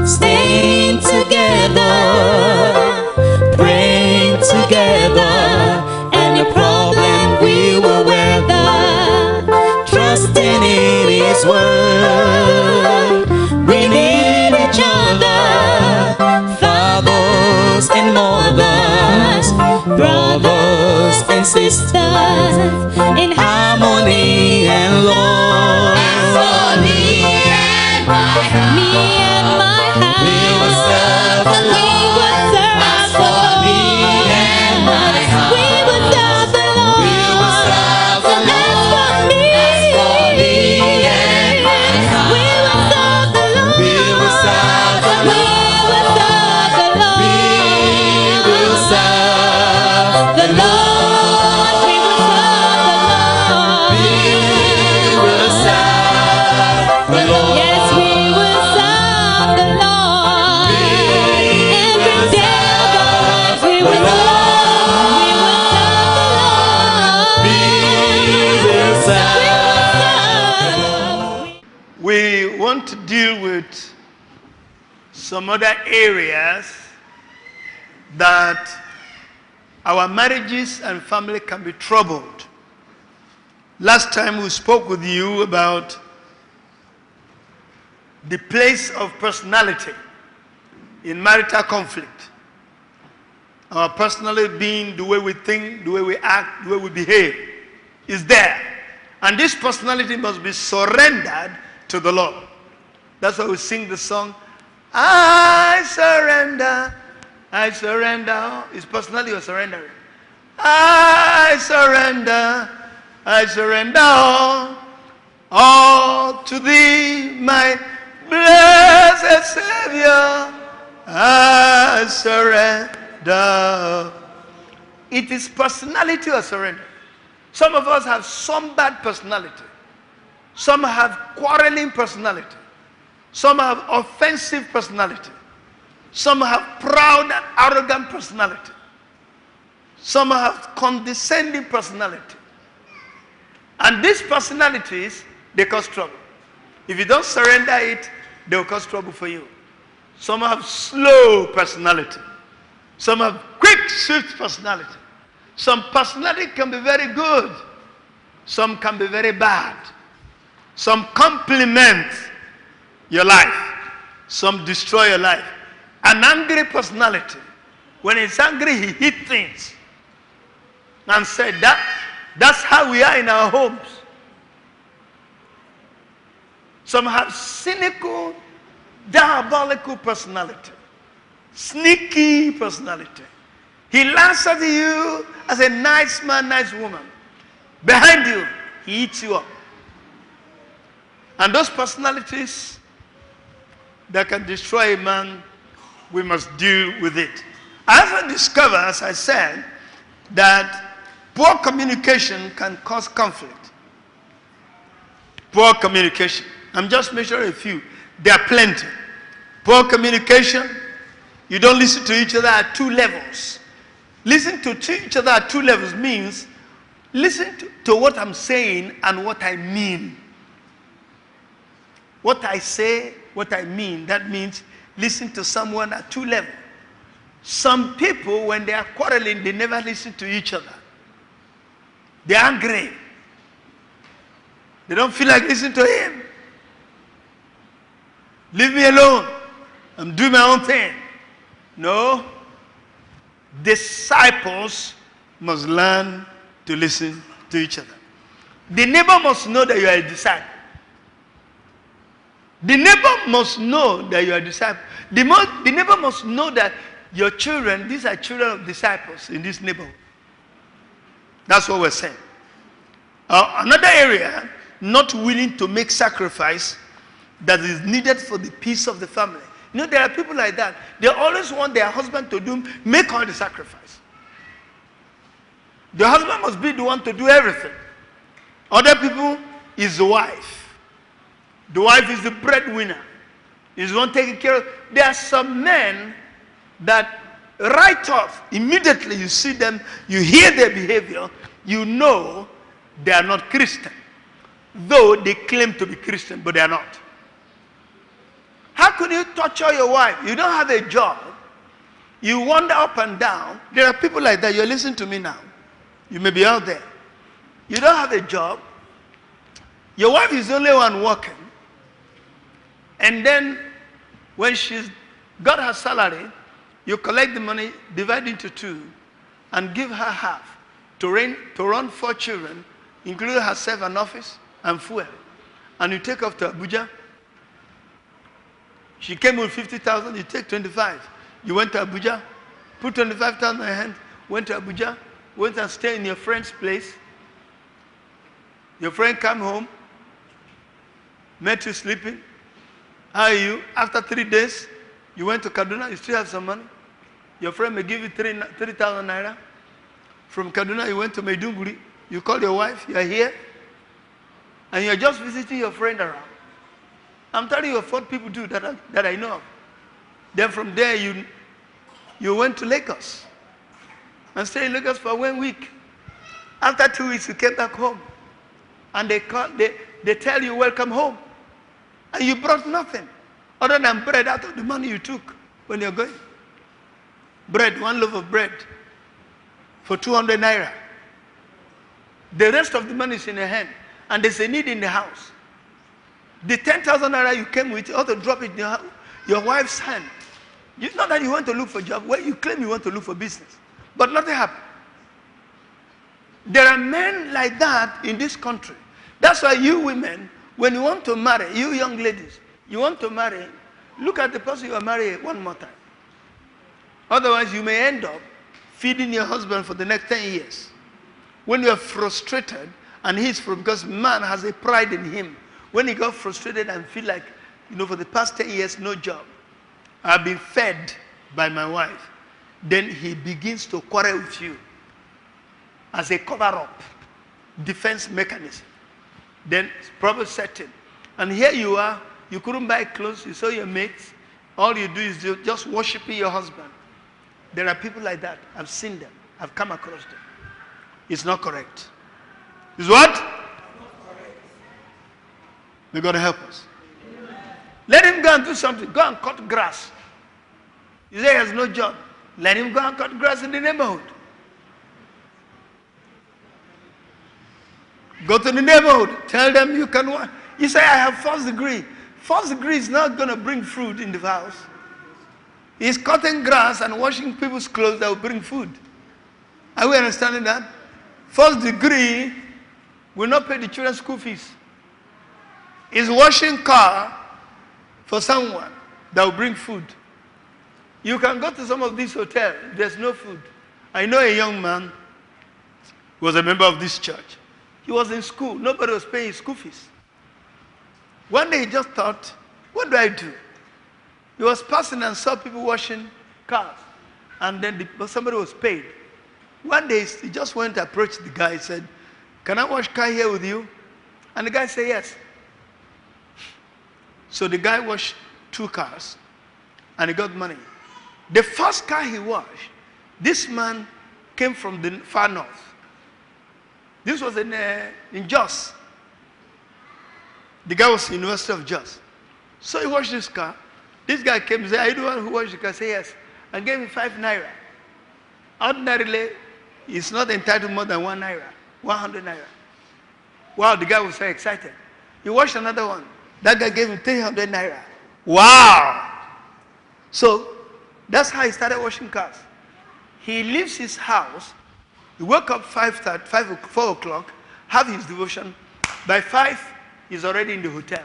staying together, praying together. Any problem we will weather, trusting in His word. We need each other, fathers and mothers, brothers and sisters, in harmony and love. As for me and my house, we will serve the Lord. As for me and my house, we will serve the Lord. We will serve the Lord. As for me and my house, we will serve the Lord. We will serve the Lord. We will serve the Lord. We will serve the Lord. We will serve the Lord. Yes, we will serve the Lord. Every day of our lives, we will serve. We want to deal with some other areas that our marriages and family can be troubled. Last time we spoke with you about the place of personality in marital conflict. Our personality being the way we think, the way we act, the way we behave is there. And this personality must be surrendered to the Lord. That's why we sing the song, I surrender, I surrender. Is personality or surrendering? I surrender all to thee, my blessed Savior. I surrender. It is personality or surrender. Some of us have some bad personality. Some have quarreling personality. Some have offensive personality. Some have proud and arrogant personality. Some have condescending personality. And these personalities, they cause trouble. If you don't surrender it, they will cause trouble for you. Some have slow personality. Some have quick, swift personality. Some personality can be very good. Some can be very bad. Some complement your life. Some destroy your life. An angry personality, when he's angry, he hits things. And said that's how we are in our homes. Some have cynical, diabolical personality. Sneaky personality. He laughs at you as a nice man, nice woman. Behind you, he eats you up. And those personalities that can destroy a man, we must deal with it. I also discovered, as I said, that poor communication can cause conflict. Poor communication. I'm just mentioning a few. There are plenty. Poor communication. You don't listen to each other at two levels. Listen to each other at two levels means listen to what I'm saying and what I mean. What I say, what I mean, that means listen to someone at two levels. Some people, when they are quarreling, they never listen to each other. They're angry. They don't feel like listening to him. Leave me alone. I'm doing my own thing. No. Disciples must learn to listen to each other. The neighbor must know that you are a disciple. The neighbor must know that you are a disciple. The neighbor must know that your children, these are children of disciples in this neighborhood. That's what we're saying. Another area, not willing to make sacrifice that is needed for the peace of the family. You know, there are people like that. They always want their husband to make all the sacrifice. The husband must be the one to do everything. Other people is the wife. The wife is the breadwinner. Is the one taking care of. There are some men that right off, immediately you see them, you hear their behavior, you know they are not Christian. Though they claim to be Christian, but they are not. How How could you torture your wife? You don't have a job. You wander up and down. There are people like that. You're listening to me now. You may be out there. You don't have a job. Your wife is the only one working. And then when she's got her salary, you collect the money, divide into two, and give her half to run 4 children, including herself, an office, and fuel. And you take off to Abuja. She came with 50,000, you take 25. You went to Abuja, put 25,000 in her hand, went to Abuja, went and stayed in your friend's place. Your friend came home, met you sleeping. How are you? After 3 days, you went to Kaduna, you still have some money. Your friend may give you 3,000 naira. From Kaduna, you went to Maiduguri. You call your wife, you are here. And you're just visiting your friend around. I'm telling you what people do that I know of. Then from there, you went to Lagos. And stayed in Lagos for 1 week. After 2 weeks, you came back home. And they tell you, welcome home. And you brought nothing other than bread out of the money you took when you're going. Bread, 1 loaf of bread for 200 naira. The rest of the money is in your hand. And there's a need in the house. The 10,000 naira you came with, you ought to drop it in your wife's hand. It's not that you want to look for a job. Well, you claim you want to look for business. But nothing happened. There are men like that in this country. That's why you women, when you want to marry, you young ladies, you want to marry, look at the person you are marrying one more time. Otherwise, you may end up feeding your husband for the next 10 years. When you are frustrated, and because man has a pride in him. When he got frustrated and feel like, for the past 10 years, no job. I've been fed by my wife. Then he begins to quarrel with you as a cover-up, defense mechanism. Then problem set in. And here you are, you couldn't buy clothes, you saw your mates. All you do is just worshiping your husband. There are people like that. I've seen them. I've come across them. It's not correct. It's what? May God help us. Let him go and do something. Go and cut grass. You say he has no job. Let him go and cut grass in the neighborhood. Go to the neighborhood. Tell them you can work. You say, I have first degree. First degree is not going to bring fruit in the house. He's cutting grass and washing people's clothes that will bring food. Are we understanding that? First degree will not pay the children's school fees. He's washing car for someone that will bring food. You can go to some of these hotels. There's no food. I know a young man who was a member of this church. He was in school. Nobody was paying his school fees. One day he just thought, what do I do? He was passing and saw people washing cars. And then somebody was paid. One day he just went to approach the guy and said, can I wash car here with you? And the guy said yes. So the guy washed 2 cars and he got money. The first car he washed, this man came from the far north. This was in Jos. The guy was in the University of Jos. So he washed this car. This guy came and said, are you the one who washed the car? I said yes. And gave him 5 naira. Ordinarily, he's not entitled more than 1 naira. 100 naira. Wow, the guy was so excited. He washed another one. That guy gave him 300 naira. Wow! So, that's how he started washing cars. He leaves his house. He woke up 4 o'clock, have his devotion. By 5, he's already in the hotel.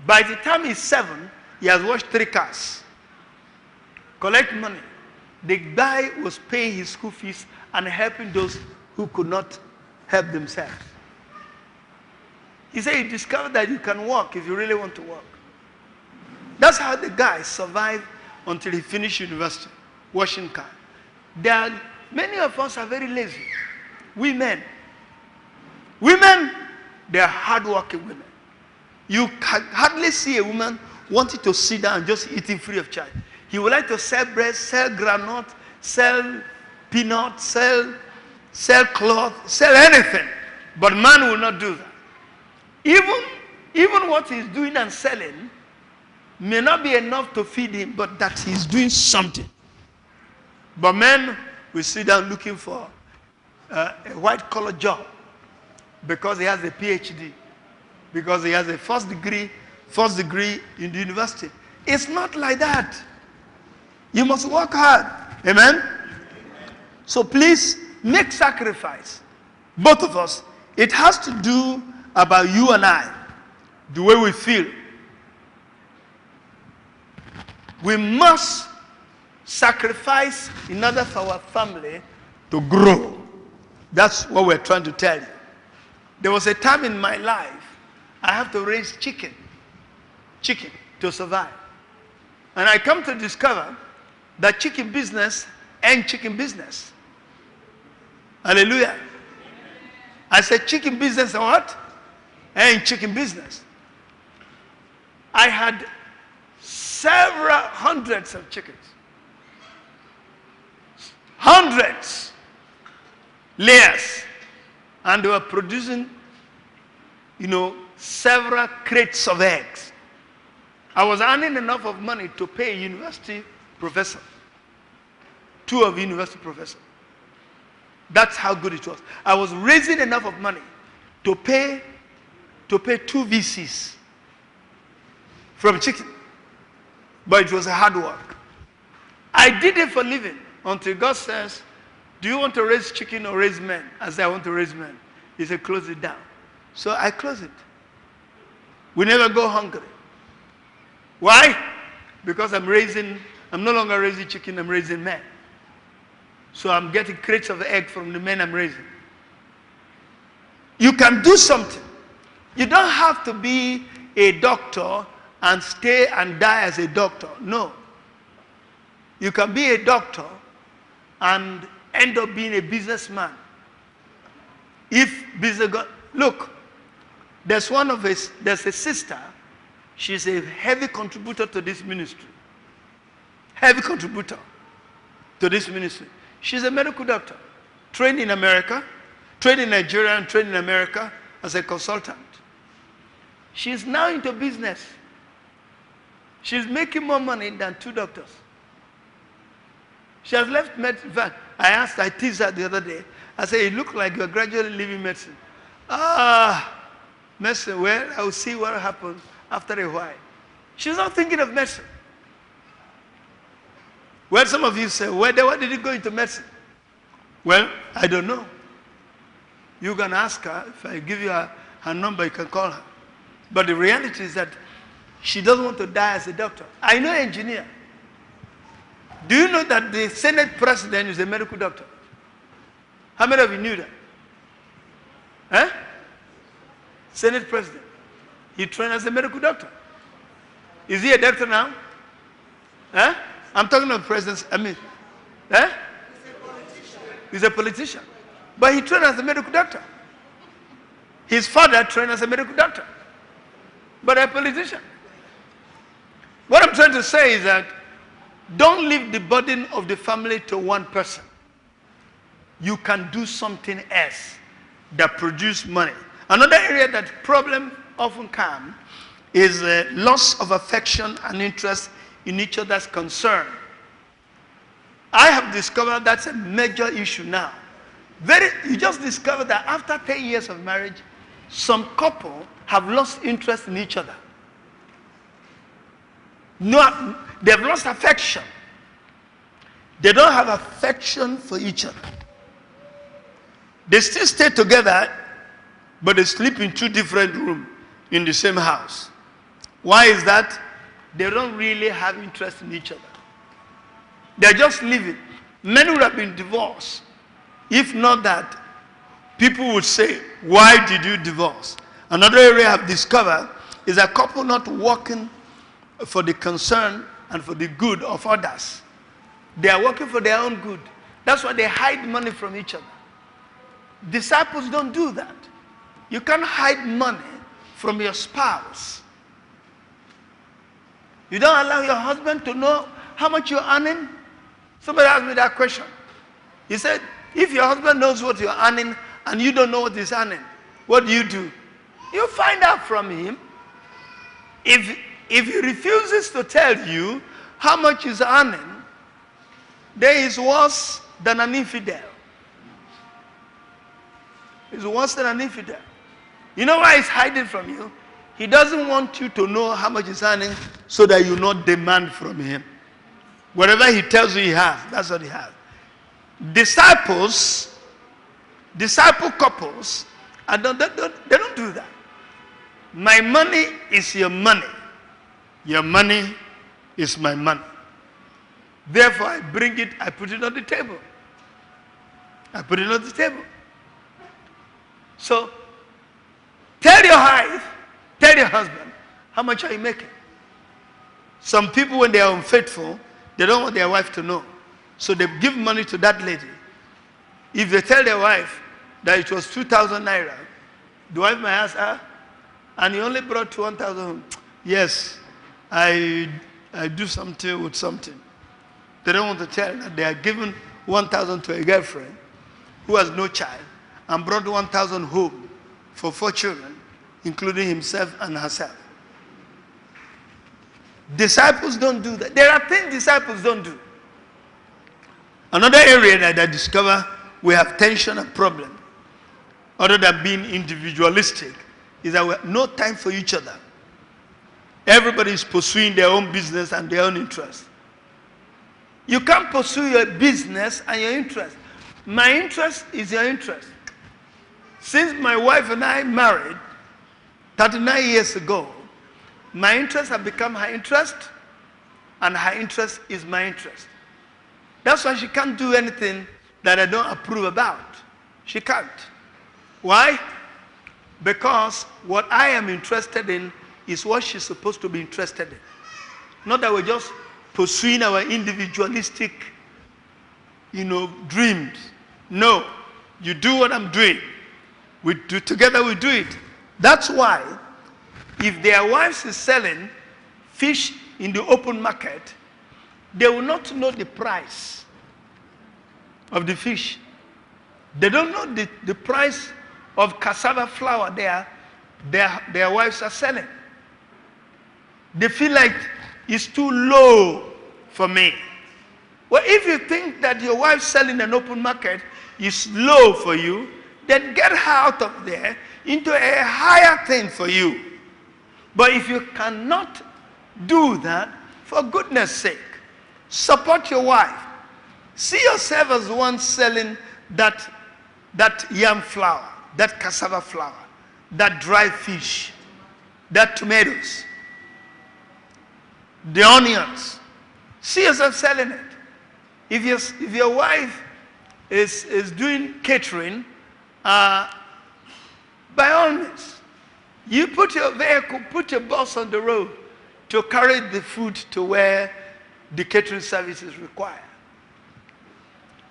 By the time he's 7, he has washed 3 cars. Collect money. The guy was paying his school fees and helping those who could not help themselves. He said he discovered that you can work if you really want to work. That's how the guy survived until he finished university, washing cars. Many of us are very lazy. Women, they are hardworking women. You can hardly see a woman wanting to sit down and just eating free of charge. He would like to sell bread, sell granite, sell peanuts, sell cloth, sell anything. But man will not do that. Even what he's doing and selling may not be enough to feed him, but that he's doing something. But men will sit down looking for a white-collar job because he has a PhD, because he has a first degree in the university. It's not like that. You must work hard. Amen? So please, make sacrifice. Both of us. It has to do about you and I, the way we feel. We must sacrifice in order for our family to grow. That's what we're trying to tell you. There was a time in my life I have to raise chicken to survive. And I come to discover that chicken business and chicken business. Hallelujah. I said chicken business and what? And chicken business. I had several hundreds of chickens. Hundreds. Layers. And they were producing, several crates of eggs. I was earning enough of money to pay a university professor. 2 of university professors. That's how good it was. I was raising enough of money to pay 2 VCs from chicken. But it was a hard work. I did it for a living until God says, do you want to raise chicken or raise men? I said, I want to raise men. He said, close it down. So I closed it. We never go hungry. Why? Because I'm no longer raising chicken, I'm raising men. So I'm getting crates of egg from the men I'm raising. You can do something. You don't have to be a doctor and stay and die as a doctor. No. You can be a doctor and end up being a businessman. Look, there's a sister, she's a heavy contributor to this ministry. Heavy contributor to this ministry. She's a medical doctor, trained in America, trained in Nigeria and trained in America as a consultant. She's now into business. She's making more money than 2 doctors. She has left medicine. In fact, I teased her the other day. I said, you look like you're gradually leaving medicine. Medicine, well, I will see what happens after a while. She's not thinking of medicine. Well, some of you say, why did you go into medicine? Well, I don't know. You can ask her. If I give you her number, you can call her. But the reality is that she doesn't want to die as a doctor. I know an engineer. Do you know that the Senate president is a medical doctor? How many of you knew that? Huh? Senate president. He trained as a medical doctor. Is he a doctor now? Huh? I'm talking about presidents. Huh? He's a politician. But he trained as a medical doctor. His father trained as a medical doctor. But a politician. What I'm trying to say is that don't leave the burden of the family to one person. You can do something else that produces money. Another area that problem often come is loss of affection and interest in each other's concern. I have discovered that's a major issue now. You just discovered that after 10 years of marriage, some couple have lost interest in each other. No, they've lost affection. They don't have affection for each other. They still stay together, but they sleep in 2 different rooms in the same house. Why is that? They don't really have interest in each other. They're just living. Many would have been divorced. If not that, people would say, why did you divorce? Another area I've discovered is a couple not working for the concern and for the good of others. They are working for their own good. That's why they hide money from each other. Disciples don't do that. You can't hide money from your spouse. You don't allow your husband to know how much you're earning. Somebody asked me that question. He said, if your husband knows what you're earning and you don't know what he's earning, what do? You find out from him. If If he refuses to tell you how much he's earning, then he's worse than an infidel. He's worse than an infidel. You know why he's hiding from you? He doesn't want you to know how much he's earning so that you not demand from him. Whatever he tells you he has, that's what he has. Disciple couples, they don't do that. My money is your money. Your money is my money. Therefore, I bring it, I put it on the table. I put it on the table. So, tell your wife, tell your husband, how much are you making? Some people, when they are unfaithful, they don't want their wife to know. So they give money to that lady. If they tell their wife that it was 2,000 naira, the wife might ask her, and you only brought 1,000. Yes, I do something with something. They don't want to tell that they are given 1,000 to a girlfriend who has no child and brought 1,000 home for 4 children, including himself and herself. Disciples don't do that. There are things disciples don't do. Another area that I discover we have tension and problem, other than being individualistic, is that we have no time for each other. Everybody is pursuing their own business and their own interest. You can't pursue your business and your interest. My interest is your interest. Since my wife and I married 39 years ago, my interests have become her interest, and her interest is my interest. That's why she can't do anything that I don't approve about. She can't. Why? Because what I am interested in is what she's supposed to be interested in. Not that we're just pursuing our individualistic, dreams. No. You do what I'm doing. We do together, we do it. That's why if their wives is selling fish in the open market, they will not know the price of the fish. They don't know the price of cassava flour their wives are selling. They feel like it's too low for me. Well, if you think that your wife selling an open market is low for you, then get her out of there into a higher thing for you. But if you cannot do that, for goodness sake, support your wife. See yourself as one selling that yam flour, that cassava flour, that dry fish, that tomatoes, the onions. See yourself selling it. If your wife is doing catering, by all means, you put your vehicle, put your bus on the road to carry the food to where the catering service is required.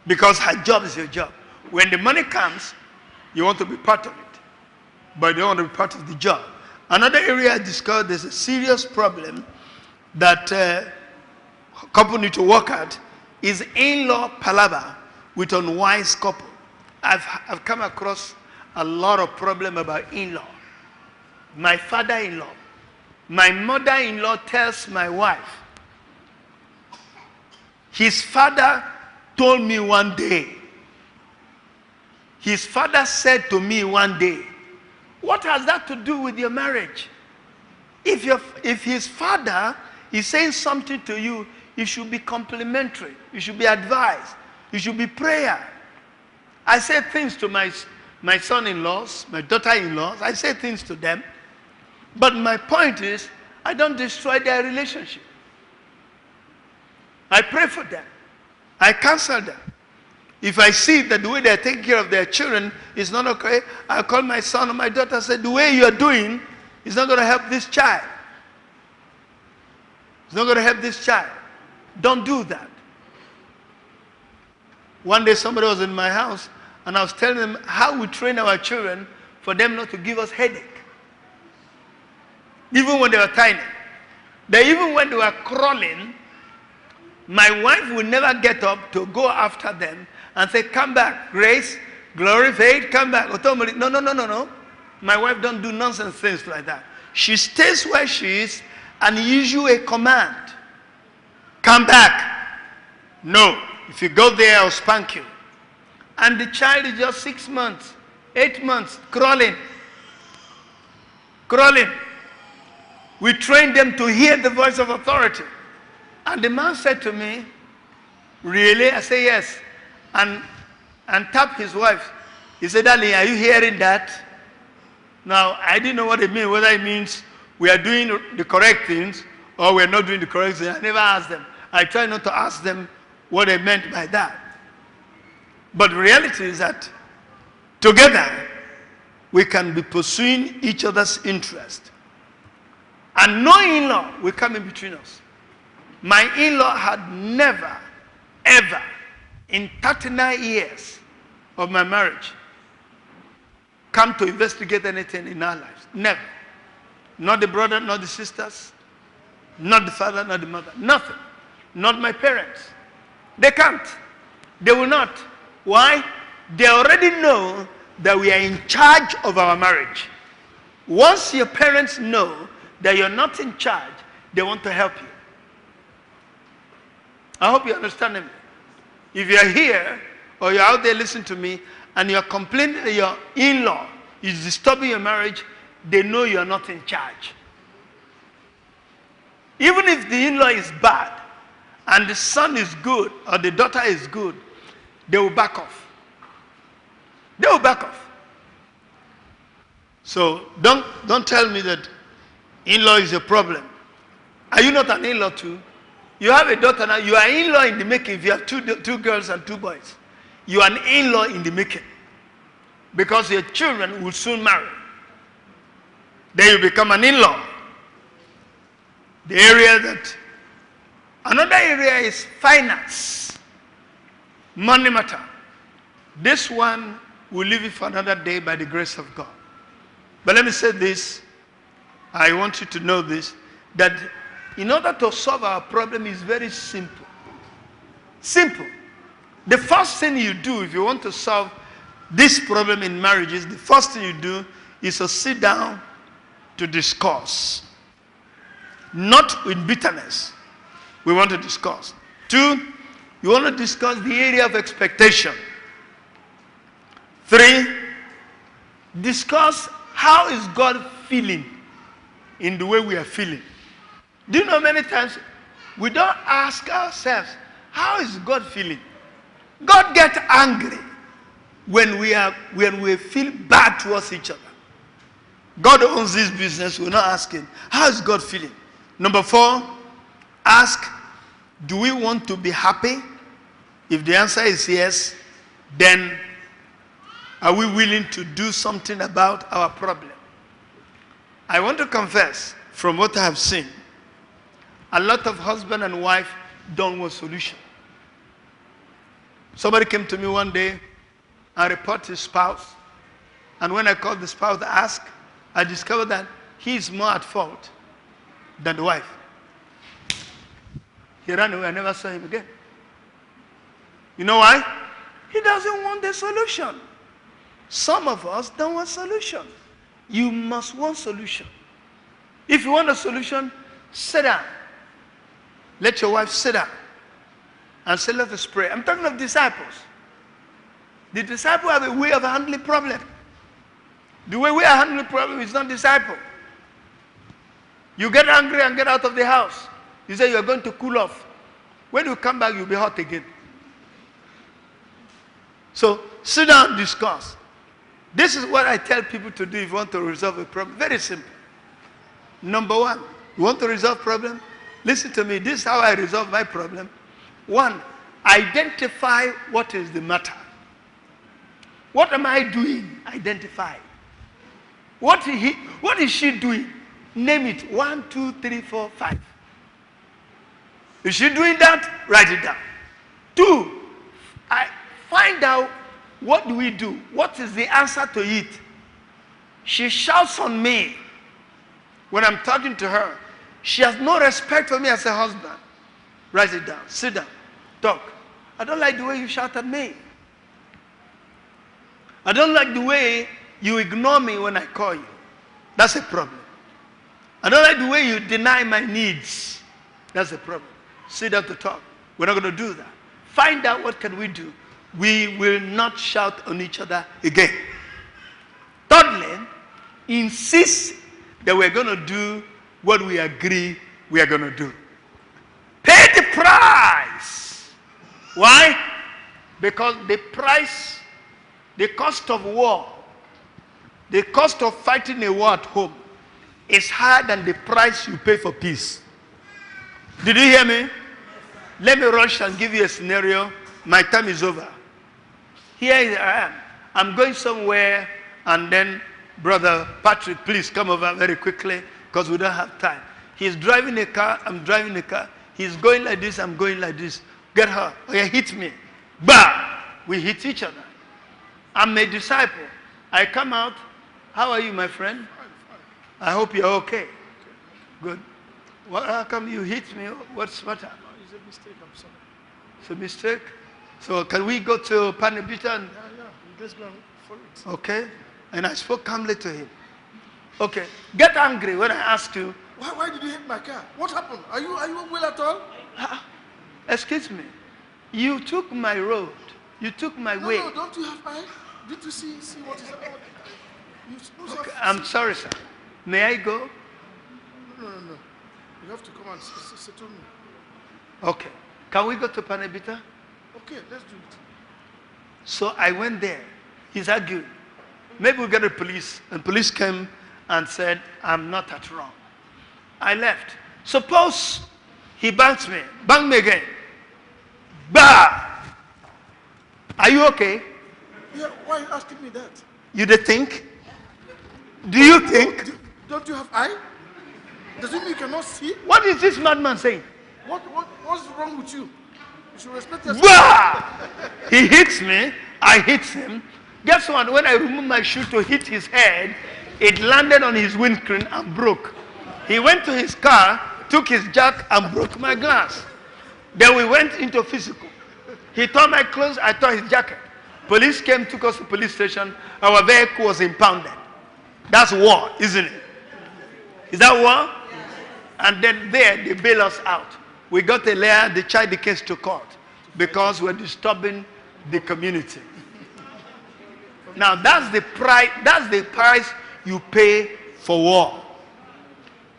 Because her job is your job. When the money comes, you want to be part of it, but you don't want to be part of the job. Another area I discovered there's a serious problem that couple need to work at is in-law palaver with unwise couple. I've come across a lot of problem about in-law. My father-in-law, my mother-in-law tells my wife, his father told me one day, his father said to me one day, what has that to do with your marriage? If his father is saying something to you, it should be complimentary. You should be advised. You should be prayer. I say things to my son-in-laws, my daughter-in-laws. I say things to them. But my point is, I don't destroy their relationship. I pray for them. I counsel them. If I see that the way they're taking care of their children is not okay, I'll call my son or my daughter and say, the way you're doing is not going to help this child. It's not going to help this child. Don't do that. One day somebody was in my house and I was telling them how we train our children for them not to give us headache. Even when they were tiny. Even when they were crawling, my wife would never get up to go after them and say, come back, Grace, glory, faith, come back. No. My wife don't do nonsense things like that. She stays where she is and issue a command. Come back. No. If you go there, I'll spank you. And the child is just 6 months, 8 months, crawling. Crawling. We trained them to hear the voice of authority. And the man said to me, really? I said, yes. And tapped his wife. He said, darling, are you hearing that? Now, I didn't know what it means, whether it means we are doing the correct things or we're not doing the correct things. I never asked them. I try not to ask them what they meant by that. But the reality is that together we can be pursuing each other's interest. And no in-law will come in between us. My in-law had never, ever, in 39 years of my marriage, come to investigate anything in our lives. Never. Not the brother, not the sisters, not the father, not the mother. Nothing. Not my parents. They can't. They will not. Why? They already know that we are in charge of our marriage. Once your parents know that you're not in charge, they want to help you. I hope you understand me. If you're here or you're out there listening to me and you're complaining that your in-law is disturbing your marriage, they know you're not in charge. Even if the in-law is bad and the son is good or the daughter is good, they will back off. They will back off. So don't tell me that in-law is a problem. Are you not an in-law too? You have a daughter now. You are in-law in the making. If you have two girls and 2 boys, you are an in-law in the making. Because your children will soon marry. Then you become an in-law. The area that, another area is finance. Money matter. This one we'll leave it for another day by the grace of God. But let me say this. I want you to know this, that in order to solve our problem is very simple. Simple. The first thing you do if you want to solve this problem in marriages, the first thing you do is to sit down to discuss. Not with bitterness. We want to discuss. 2, you want to discuss the area of expectation. 3, discuss how is God feeling in the way we are feeling. Do you know many times we don't ask ourselves, how is God feeling? God gets angry when we feel bad towards each other. God owns this business. We're not asking, how is God feeling? Number 4, ask, do we want to be happy? If the answer is yes, then are we willing to do something about our problem? I want to confess, from what I have seen, a lot of husband and wife don't want solution. Somebody came to me one day and reported his spouse. And when I called the spouse to ask, I discovered that he is more at fault than the wife. He ran away. I never saw him again. You know why? He doesn't want the solution. Some of us don't want solution. You must want solution. If you want a solution, sit down. Let your wife sit down and say, let us pray. I'm talking of disciples. The disciples have a way of handling problem. The way we are handling problem is not disciple. You get angry and get out of the house. You say you are going to cool off. When you come back, you'll be hot again. So sit down and discuss. This is what I tell people to do if you want to resolve a problem. Very simple. Number 1, you want to resolve problem? Listen to me. This is how I resolve my problem. 1, identify what is the matter. What am I doing? Identify. What is she doing? Name it. 1, 2, 3, 4, 5. Is she doing that? Write it down. 2, I find out what do we do? What is the answer to it? She shouts on me when I'm talking to her. She has no respect for me as a husband. Write it down. Sit down. Talk. I don't like the way you shout at me. I don't like the way you ignore me when I call you. That's a problem. I don't like the way you deny my needs. That's the problem. Sit down to talk. We're not going to do that. Find out what can we do. We will not shout on each other again. Thirdly, insist that we're going to do what we agree we are going to do. Pay the price. Why? Because the price, the cost of war, the cost of fighting a war at home is higher than the price you pay for peace. Did you hear me? Let me rush and give you a scenario. My time is over. Here I am. I'm going somewhere, and then Brother Patrick, please come over very quickly because we don't have time. He's driving a car, I'm driving a car. He's going like this, I'm going like this. Get her. Oh, yeah, hit me. Bah! We hit each other. I'm a disciple. I come out. How are you, my friend? I hope you're okay. Good. Well, how come you hit me? What's the matter? It's a mistake, I'm sorry. It's a mistake? So can we go to Panabita? And Yeah, let's go for it. okay. And I spoke calmly to him. Okay. Get angry when I ask you, Why did you hit my car? What happened? Are you well at all? excuse me, you took my road. You took my way. No, don't you have eye? Did you see what is about? You supposed Okay, to I'm sorry, sir. May I go? No. You have to come and settle me. Okay. Can we go to Panabita? Okay, let's do it. So I went there. He's arguing. Maybe we'll get the police. And police came and said, I'm not at wrong. I left. Suppose he bangs me. Bang me again. Bah! Are you okay? Yeah, why are you asking me that? You did think? Do you think? Don't you have eye? Does it mean you cannot see? What is this madman saying? What's wrong with you? You should respect yourself. Bah! He hits me. I hit him. Guess what? When I removed my shoe to hit his head, it landed on his windscreen and broke. He went to his car, took his jack and broke my glass. Then we went into physical. He tore my clothes, I tore his jacket. Police came, took us to police station. Our vehicle was impounded. That's war, isn't it? Is that war? And then there, they bail us out. We got a lawyer, they tried the case to court because we're disturbing the community. Now that's the price you pay for war.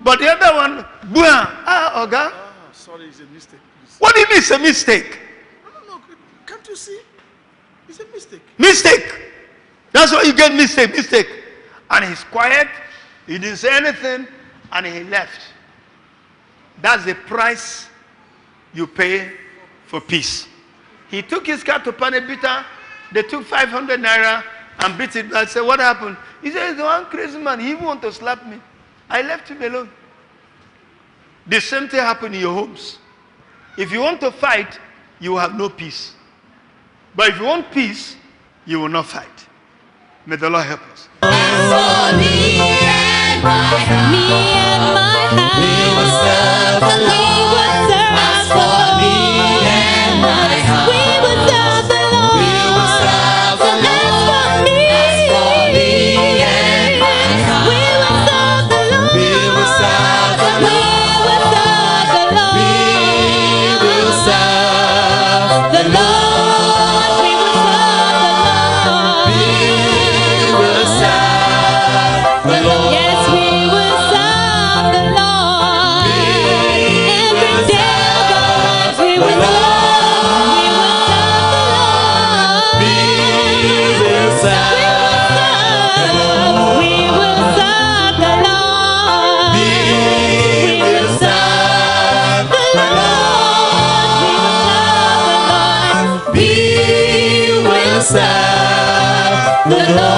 But the other one, Oga. Sorry, it's a mistake. Please. What do you mean it's a mistake? No. Can't you see? It's a mistake. Mistake. That's why you get mistake. And he's quiet. He didn't say anything. And he left. That's the price you pay for peace. He took his car to Panabita. They took 500 naira and beat it. I said, what happened? He said, he's the one crazy man. He even want to slap me. I left him alone. The same thing happened in your homes. If you want to fight, you will have no peace. But if you want peace, you will not fight. May the Lord help us. As for me and my house, we will serve the Lord. As for me and my house, we will serve the Lord. We will serve the Lord. As for me and my house, we will serve the Lord. We will serve the Lord. We will serve the Lord. Yes, we will serve the Lord. Every day, God, we will serve the Lord. We will serve the Lord. We will serve the Lord. We will serve the Lord. We will serve the Lord.